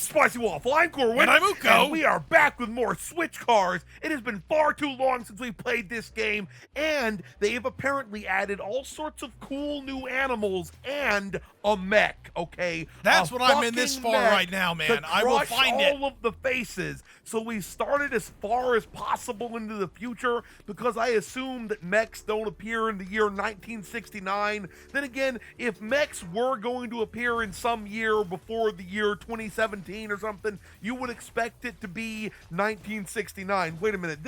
Spicy Waffle. I'm Corwin. And I'm Uko. And we are back with more Switchcars. It has been far too long since we played this game, and they have apparently added all sorts of cool new animals and a mech, okay? That's what I'm in this for right now, man. I will find it. all of the faces. So we started as far as possible into the future because I assume that mechs don't appear in the year 1969. Then again, if mechs were going to appear in some year before the year 2017 or something, you would expect it to be 1969. Wait a minute.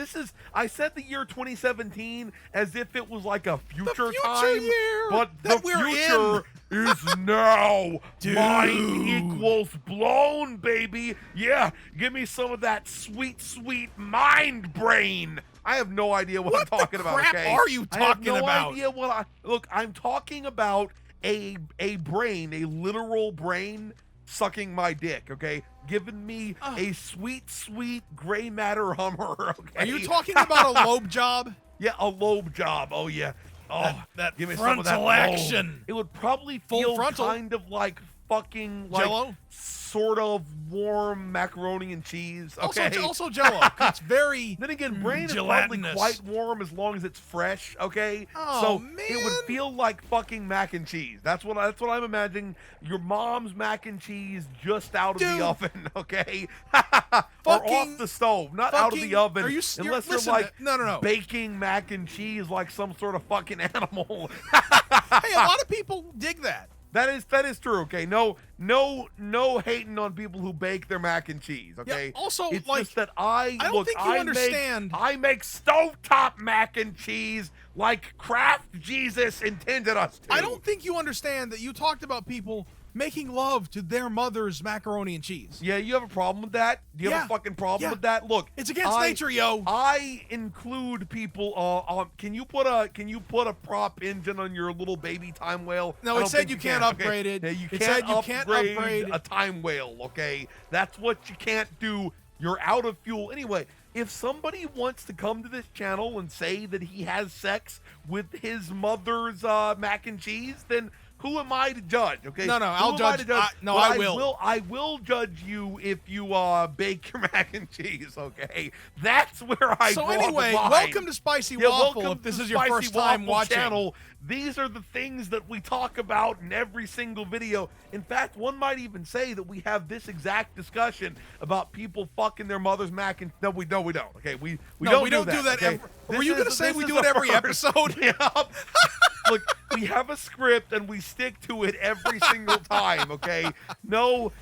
I said the year 2017 as if it was like a future time, year but that the future is now. Dude. Mind equals blown, baby. Yeah, give me some of that sweet, sweet mind brain. I have no idea what I'm talking about. What the crap okay? are you talking I have no about? idea what look, I'm talking about a brain, a literal brain sucking my dick, okay? Giving me a sweet, sweet gray matter Hummer, okay? Are you talking about a lobe job? Yeah, a lobe job. Oh, yeah. Oh, that give me some of that frontal lobe. action. It would probably Full feel frontal. kind of like fucking like Jello? sort of warm macaroni and cheese. Okay. Also Jello. It's very Then again, brain is probably gelatinous. quite warm as long as it's fresh. Okay. Oh, so man. it would feel like fucking mac and cheese. That's what I'm imagining. Your mom's mac and cheese just out of Dude. the oven. Okay. Or off the stove, not out of the oven. Are you unless they're listen like no. baking mac and cheese like some sort of fucking animal. Hey, a lot of people dig that. That is true. Okay, no hating on people who bake their mac and cheese. Okay. Yeah, also, it's like, just that I don't think you understand. I make stovetop mac and cheese like Kraft Jesus intended us to. I don't think you understand that you talked about people making love to their mother's macaroni and cheese. Yeah, you have a problem with that? Do you have a fucking problem with that? Look, it's against nature, yo. I include people. Can you put a prop engine on your little baby time whale? No, it said you can't upgrade it. Yeah, you It can't said you can't upgrade a time whale. Okay, that's what you can't do. You're out of fuel anyway. If somebody wants to come to this channel and say that he has sex with his mother's mac and cheese, then who am I to judge? Okay. No, I'll judge. I will. I will judge you if you bake your mac and cheese. Okay. That's where I. So draw anyway, the line. welcome to Spicy Waffle. Welcome If this to is your Spicy first time Waffle watching, channel. These are the things that we talk about in every single video. In fact, one might even say that we have this exact discussion about people fucking their mother's mac and no, we don't. Okay, we don't do that. Okay? Were you gonna say we do it every episode? Yeah. Look, we have a script and we stick to it every single time, okay? No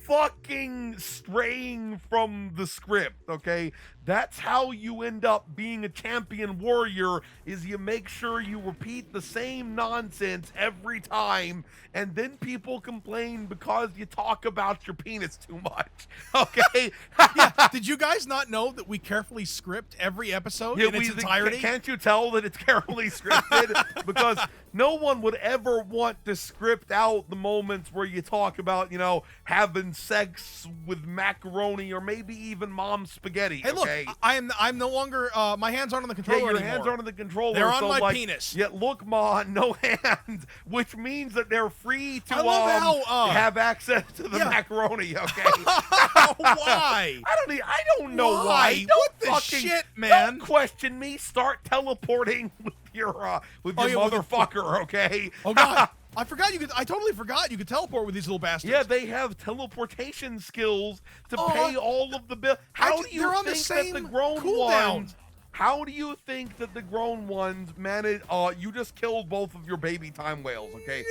fucking straying from the script, okay? That's how you end up being a champion warrior, is you make sure you repeat the same nonsense every time, and then people complain because you talk about your penis too much, okay? Yeah, did you guys not know that we carefully script every episode in its entirety? Can't you tell that it's carefully scripted? Because no one would ever want to script out the moments where you talk about, having sex with macaroni or maybe even mom's spaghetti. Hey, look, okay? I'm no longer, my hands aren't on the controller your anymore. hands aren't on the controller. They're on so my penis. Yeah, look, Ma, no hands, which means that they're free to I love how, have access to the macaroni, okay? Why? I don't know why. What the shit, man? Don't question me. Start teleporting with your motherfucker, okay? Oh God, I totally forgot you could teleport with these little bastards. Yeah, they have teleportation skills to pay all of the bill. How do you think that the grown ones? How do you think that the grown ones manage? You just killed both of your baby time whales, okay?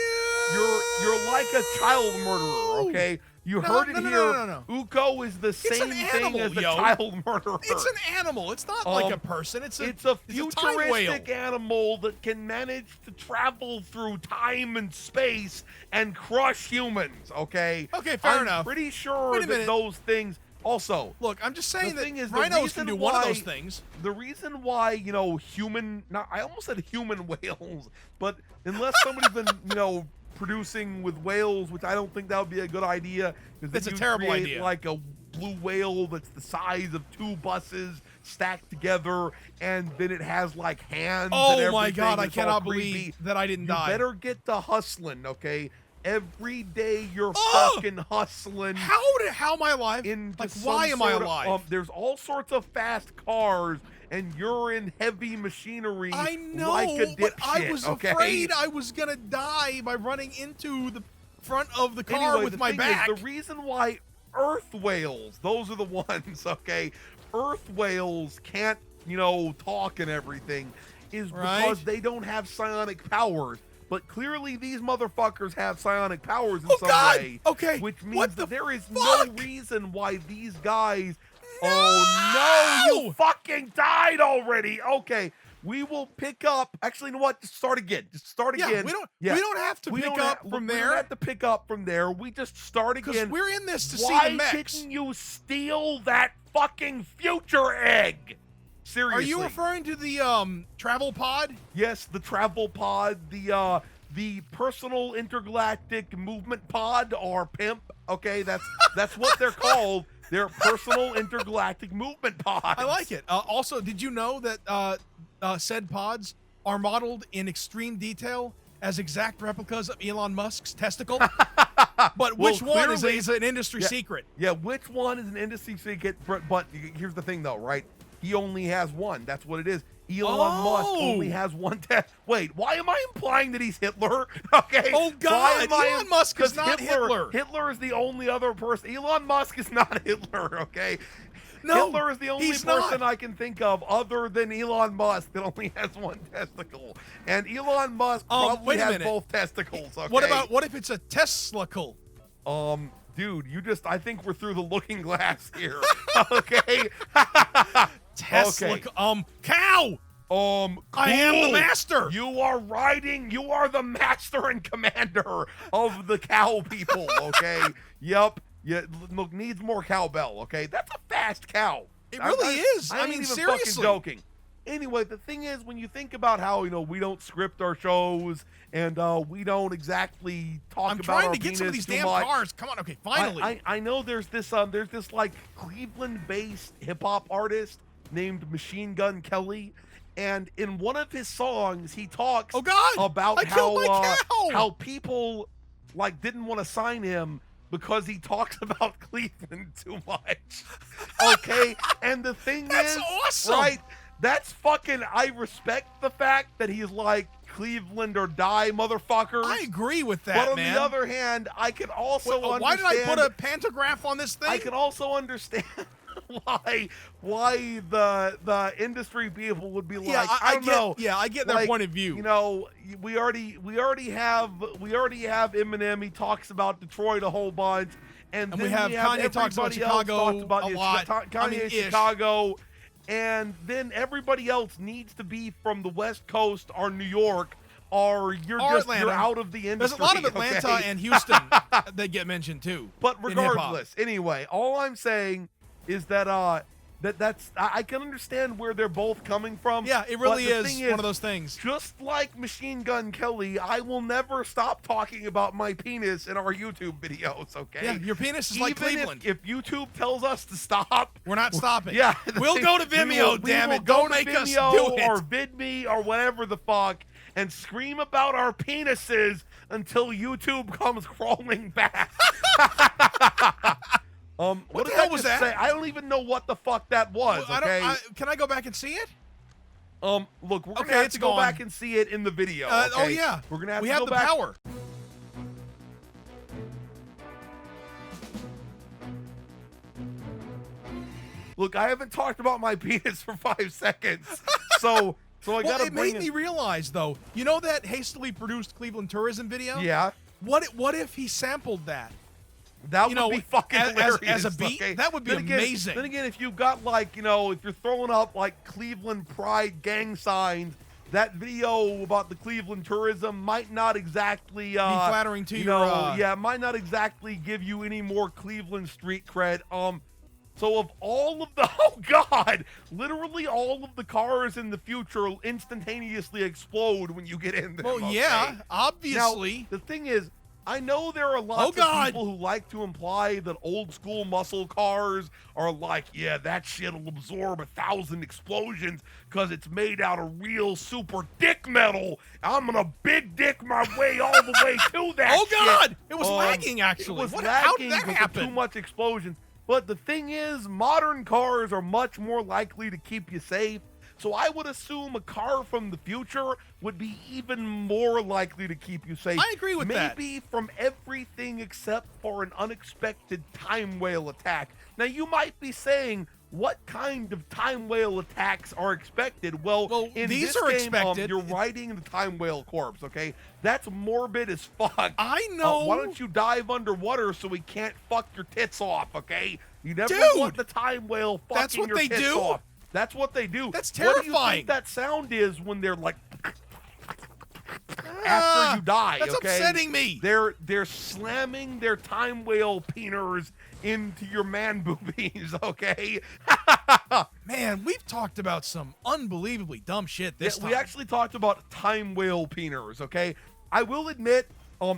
No. You're like a child murderer, okay? You heard it here. No. Uko is the same thing as a child murderer. It's an animal. It's not like a person. It's a futuristic animal that can manage to travel through time and space and crush humans, okay? Okay, fair enough. I'm pretty sure that those things... Also, look, I'm just saying that the rhinos can do one of those things. The reason why, I almost said human whales, but unless somebody's been, producing with whales, which I don't think that would be a good idea. That's a terrible idea. Like a blue whale that's the size of 2 buses stacked together, and then it has like hands. Oh and my God, I it's cannot all creepy. believe that I didn't die. You better get to hustling, okay? every day you're Oh! fucking hustling. How am I alive? Into Like, some why am I sort of- alive? there's all sorts of fast cars, and you're in heavy machinery. I know, like a but I dipshit, was okay? afraid I was gonna die by running into the front of the car Anyway, with the my thing back. Is, the reason why Earth whales, those are the ones, okay? Earth whales can't, talk and everything, is Right. because they don't have psionic powers. But clearly these motherfuckers have psionic powers in some God! way. Okay, Which means what that the there is no fuck? reason why these guys... No! Oh, no! You fucking died already! Okay, we will pick up... Actually, you know what? Just start again. Just start Yeah, again. we don't have to We pick don't up ha- from we there don't have to pick up from there. We just start because again. we're in this to see Why the mechs. didn't you steal that fucking future egg? Seriously. Are you referring to the travel pod? Yes, the travel pod, the personal intergalactic movement pod, or pimp. Okay, that's what they're called. They're personal intergalactic movement pods. I like it. Also, did you know that said pods are modeled in extreme detail as exact replicas of Elon Musk's testicle? But which Well, one is clearly- an industry secret? Yeah, which one is an industry secret? But here's the thing, though, right? He only has one. That's what it is. Elon Musk only has one test. Wait, why am I implying that he's Hitler? Okay. Oh, God, Elon Musk is 'cause not Hitler. Hitler is the only other person. Elon Musk is not Hitler, okay? No, Hitler is the only he's person not. I can think of other than Elon Musk that only has one testicle. And Elon Musk probably wait a has minute. both testicles, okay? What if it's a Teslacle? Dude, I think we're through the looking glass here. Okay. Tesla. Okay. Cow. I am the Cool. master. You are the master and commander of the cow people, okay? Yep. Yeah, look, needs more cowbell, okay? That's a fast cow. It really is. I ain't mean, even seriously. fucking joking. Anyway, the thing is, when you think about how, we don't script our shows and we don't exactly talk I'm about trying our to get some of penis these too damn much. cars. Come on, okay, finally. I know there's this like Cleveland-based hip-hop artist named Machine Gun Kelly, and in one of his songs he talks Oh, God! about I killed my cow! how people like didn't want to sign him because he talks about Cleveland too much. Okay, and the thing That's is, awesome! right? That's fucking. I respect the fact that he's like Cleveland or die, motherfuckers. I agree with that, But on man. the other hand, I can also understand. Why did I put a pantograph on this thing? I can also understand why the industry people would be like, I don't know. Yeah, I get their like, point of view. We already have Eminem. He talks about Detroit a whole bunch, and then we have Kanye talks about everybody else Chicago talks about a lot. Kanye I mean, ish. Chicago, and then everybody else needs to be from the West Coast or New York, or you're Atlanta. out of the industry. There's a lot of Atlanta okay? and Houston that get mentioned too. But in hip-hop. regardless, anyway, all I'm saying is that I can understand where they're both coming from. Yeah, it but really the is thing one of those things. Just like Machine Gun Kelly, I will never stop talking about my penis in our YouTube videos, okay? Yeah, your penis is like Even Cleveland. If YouTube tells us to stop, We're not stopping. yeah. We'll go to Vimeo, we damn will it. go Don't to make us Vimeo do it. or VidMe or whatever the fuck and scream about our penises until YouTube comes crawling back. What the did hell I was just that? say? I don't even know what the fuck that was, Well, okay? can I go back and see it? Look, we're gonna Okay, have it's to go gone. back and see it in the video. Oh okay? yeah, We're gonna have we to have go the back. power. Look, I haven't talked about my penis for 5 seconds, so I Well, gotta it bring made me realize though. You know that hastily produced Cleveland tourism video? Yeah, What if he sampled that? that You would know, be fucking as hilarious. a beat? okay? That would be Then again- amazing. Then again, if you've got like if you're throwing up like Cleveland Pride gang signs, that video about the Cleveland tourism might not exactly Be flattering to your. yeah, might not exactly give you any more Cleveland street cred. So of all of the oh god, literally all of the cars in the future will instantaneously explode when you get in them. Well, okay? yeah, obviously. Now, the thing is, I know there are lots Oh, of God. people who like to imply that old school muscle cars are like, yeah, that shit'll absorb 1,000 explosions because it's made out of real super dick metal. I'm gonna big dick my way all the way to that Oh, God. shit. It was lagging, actually. It was How lagging did that because of happen? too much explosions. But the thing is, modern cars are much more likely to keep you safe. So I would assume a car from the future would be even more likely to keep you safe. I agree with that. Maybe from everything except for an unexpected time whale attack. Now you might be saying, what kind of time whale attacks are expected? Well, in these this are game, expected. you're riding the time whale corpse, okay? That's morbid as fuck. I know. Why don't you dive underwater so he can't fuck your tits off, okay? You never Dude! want the time whale fucking That's what your they tits do? off. That's what they do. That's What do you terrifying. think that sound is when they're like after you die? That's okay? upsetting me. They're slamming their time whale peeners into your man boobies. Okay. Man, we've talked about some unbelievably dumb shit this time. We actually talked about time whale peeners. Okay. I will admit,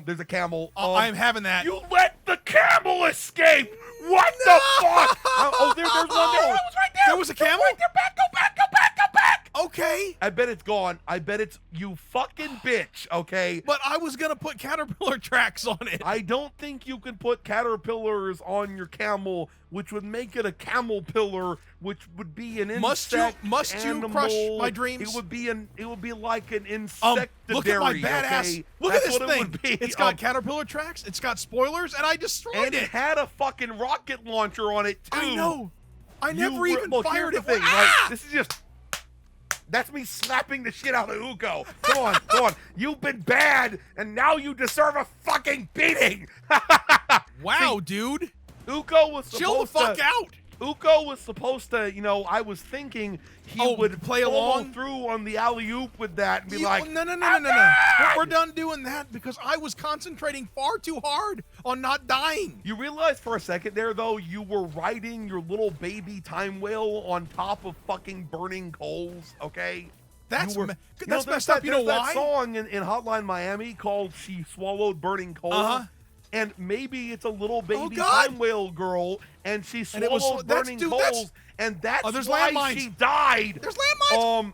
there's a camel. I'm having that. You let the camel escape. What the fuck? There's one there. It was right there. There was a camel? Right there. Back, go back, go back, go back. Okay. I bet it's gone. I bet it's you fucking bitch, okay? But I was going to put caterpillar tracks on it. I don't think you can put caterpillars on your camel, which would make it a camel pillar, which would be an insect. Must you animal. crush my dreams? It would be like an insectary. Look at my badass. Okay? Look That's at this what thing. It would be. It's got caterpillar tracks. It's got spoilers, and I destroyed and it. it had a fucking rocket launcher on it too. I know. I never even fired here's it. the thing, Ah! right? This is just. That's me slapping the shit out of Uko. Come on, come on. You've been bad, and now you deserve a fucking beating. Wow, dude. Uko was supposed Chill the fuck out. Uko was supposed to, I was thinking he would play follow along through on the alley-oop with that and be like, no. "I'm We're done doing that because I was concentrating far too hard on not dying. You realize for a second there, though, you were riding your little baby time whale on top of fucking burning coals, okay? That's there's messed up. You know there's why? that song in Hotline Miami called She Swallowed Burning Coals. Uh-huh. And maybe it's a little baby God. time whale girl, and she And it was- swallowed that's- burning dude, coals, and that's there's why landmines. she died. There's landmines.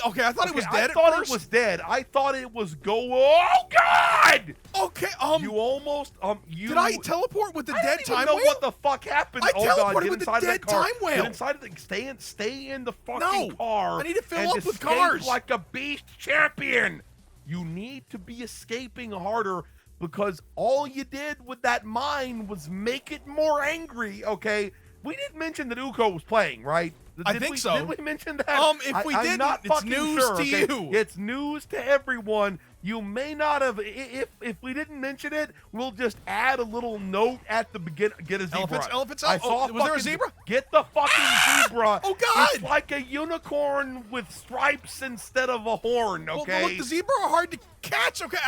Okay, I thought it was dead I thought at first. it was dead. I thought it was oh God! Okay, You almost did I teleport with the I dead don't even time know whale? what the fuck happened. I Oh God, teleported get with the inside dead that car. time whale. Get inside of the stay in the fucking No, car. I need to fill and up with escape cars. like a beast champion. You need to be escaping harder because all you did with that mine was make it more angry, okay? We didn't mention that Uko was playing, right? I think so. Did we mention that? If we I'm didn't, not it's fucking news sure, to okay? you. It's news to everyone. You may not have, if we didn't mention it, we'll just add a little note at the beginning. Get a zebra. Elephants. I saw was there a fucking- zebra? Get the fucking zebra. Oh, God. It's like a unicorn with stripes instead of a horn, okay? Well, look, the zebra are hard to catch. Okay,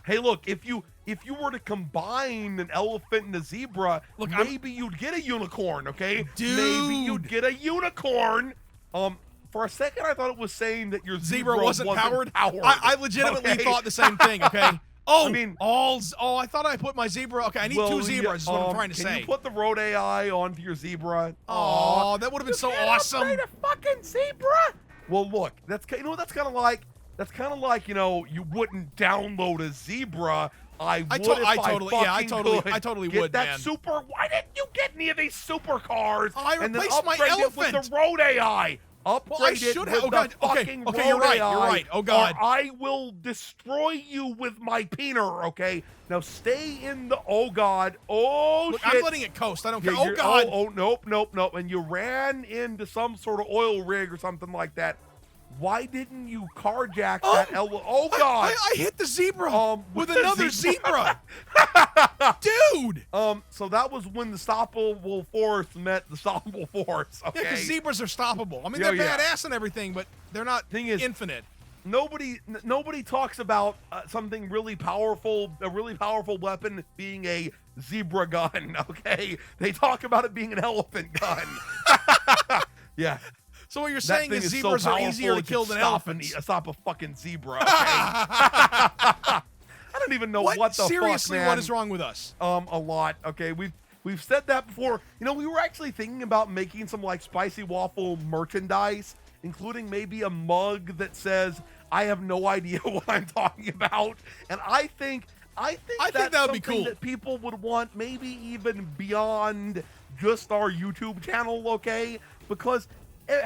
Hey, look, if you were to combine an elephant and a zebra, Look, maybe you'd get a unicorn, okay? Dude. Maybe you'd get a unicorn. For a second, I thought it was saying that your zebra wasn't powered. I legitimately okay? thought the same thing. Okay. Oh, I mean, I thought I put my zebra. Okay, I need two zebras. Is what I'm trying to can say. you put the road AI onto your zebra? Oh, that would have been so awesome. Upgrade a fucking zebra. Well, look, that's kind of like you wouldn't download a zebra. I totally would, get that man. super. Why didn't you get any of these supercars? I and then replaced my upgrade it with elephant. the road AI. Upgrade it should with have. Oh, the God. fucking Okay, road you're right. AI, You're right. Oh, God. Or I will destroy you with my peener. Okay, now stay in the. Oh God. Oh Look, shit. I'm letting it coast. I don't care. Yeah, Oh, God. Oh, nope. And you ran into some sort of oil rig or something like that. Why didn't you carjack that? Oh God! I hit the zebra with the another zebra. Dude. So that was when the stoppable force met the stoppable force. Okay. Yeah, because zebras are stoppable. I mean, Yeah, they're yeah. badass and everything, but they're not infinite. Nobody talks about something really powerful, a really powerful weapon being a zebra gun. Okay, they talk about it being an elephant gun. Yeah. So what you're That saying thing is is zebras so are powerful easier to it kill could than elephants. stop a fucking zebra. Okay? I don't even know what the Seriously, fuck, man. what is wrong with us? A lot. Okay, we've said that before. You know, we were actually thinking about making some like spicy waffle merchandise, including maybe a mug that says "I have no idea what I'm talking about." And I think that's that would be something cool. that people would want, maybe even beyond just our YouTube channel. Okay, because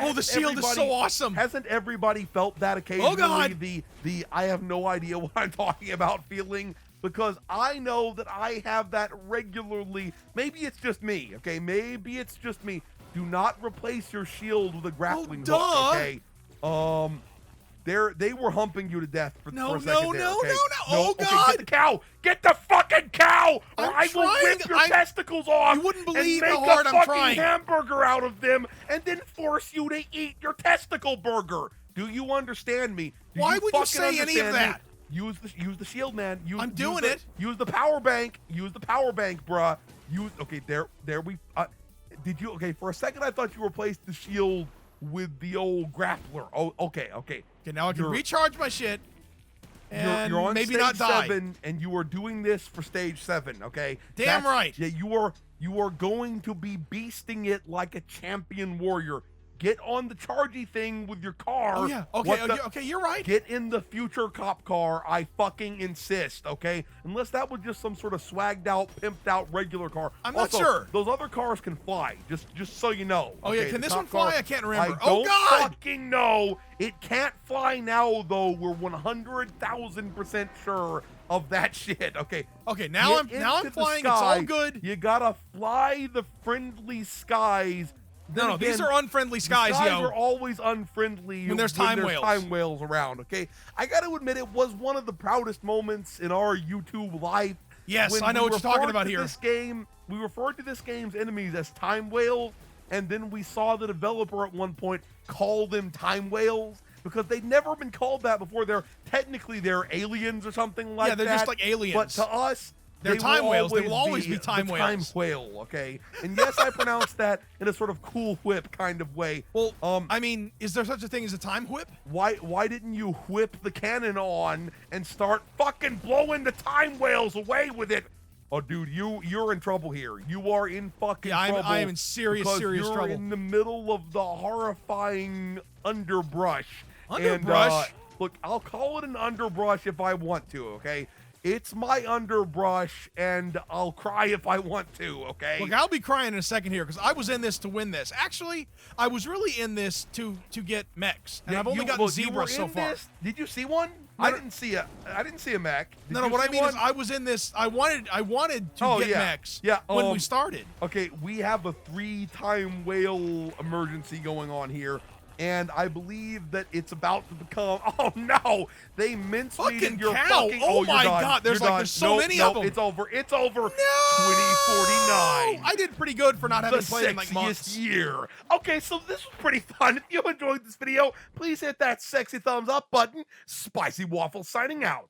Oh, the shield is so awesome. Hasn't everybody felt that occasionally? Oh, God. The I have no idea what I'm talking about feeling, because I know that I have that regularly. Maybe it's just me, okay? Maybe it's just me. Do not replace your shield with a grappling hook, okay? They were humping you to death for a second there, okay? No. Oh, okay, God. get the cow. Get the fucking cow, or I'm I will trying. rip your testicles off. You wouldn't believe and how make hard a I'm fucking trying. hamburger out of them, and then force you to eat your testicle burger. Do you understand me? Do Why you would you fucking say any of understand that? me? Use the shield, man. I'm doing use it. Use the power bank. Use the power bank, bruh. Okay, there we. Did you? Okay, for a second I thought you replaced the shield with the old grappler. Oh, okay. Okay, now I can recharge my shit. And you're on maybe stage not die. 7, and you are doing this for stage 7. Okay. Damn right. Yeah, you are going to be beasting it like a champion warrior. Get on the chargy thing with your car. Oh yeah. Okay, you're right. Get in the future cop car. I fucking insist, okay? Unless that was just some sort of swagged out, pimped out regular car. I'm not Also, sure. Those other cars can fly, just so you know. Oh yeah, okay? can The this cop one fly? car- I can't remember. I don't Oh God! fucking know. It can't fly now, though. We're 100,000% sure of that shit. Okay. Okay, now Get I'm into the flying. sky. It's all good. You gotta fly the friendly skies. Then No, these again, are unfriendly skies, the skies yo. are always unfriendly When there's time whales. time whales around, okay? I got to admit, it was one of the proudest moments in our YouTube life. Yes, when I know we what you're talking referred about to here. We referred to this game's enemies as time whales, and then we saw the developer at one point call them time whales, because they'd never been called that before. Technically they're aliens or something like that. Yeah, they're just like aliens. But to us, they're time whales. They will always be time the whales. Time whale, okay? And yes, I pronounced that in a sort of Cool Whip kind of way. Well, I mean, is there such a thing as a time whip? Why didn't you whip the cannon on and start fucking blowing the time whales away with it? Oh, dude, you're in trouble here. You are in fucking trouble. I am in serious you're trouble. in the middle of the horrifying underbrush. Underbrush? And, look, I'll call it an underbrush if I want to, okay? It's my underbrush, and I'll cry if I want to, okay? Look, I'll be crying in a second here because I was in this to win this. Actually, I was really in this to get mechs, and I've only gotten zebras so far. Did you see one? I didn't see a mech. No, what I mean is I was in this. I wanted to get mechs when we started. Okay, we have a 3-time whale emergency going on here. And I believe that it's about to become. Oh no! They mincemeated your cow. fucking. Oh my done. God! There's so many nope, of them. It's over. It's over. No! 2049. I did pretty good for not having played in like Sexiest months. year. Okay, so this was pretty fun. If you enjoyed this video, please hit that sexy thumbs up button. Spicy Waffle signing out.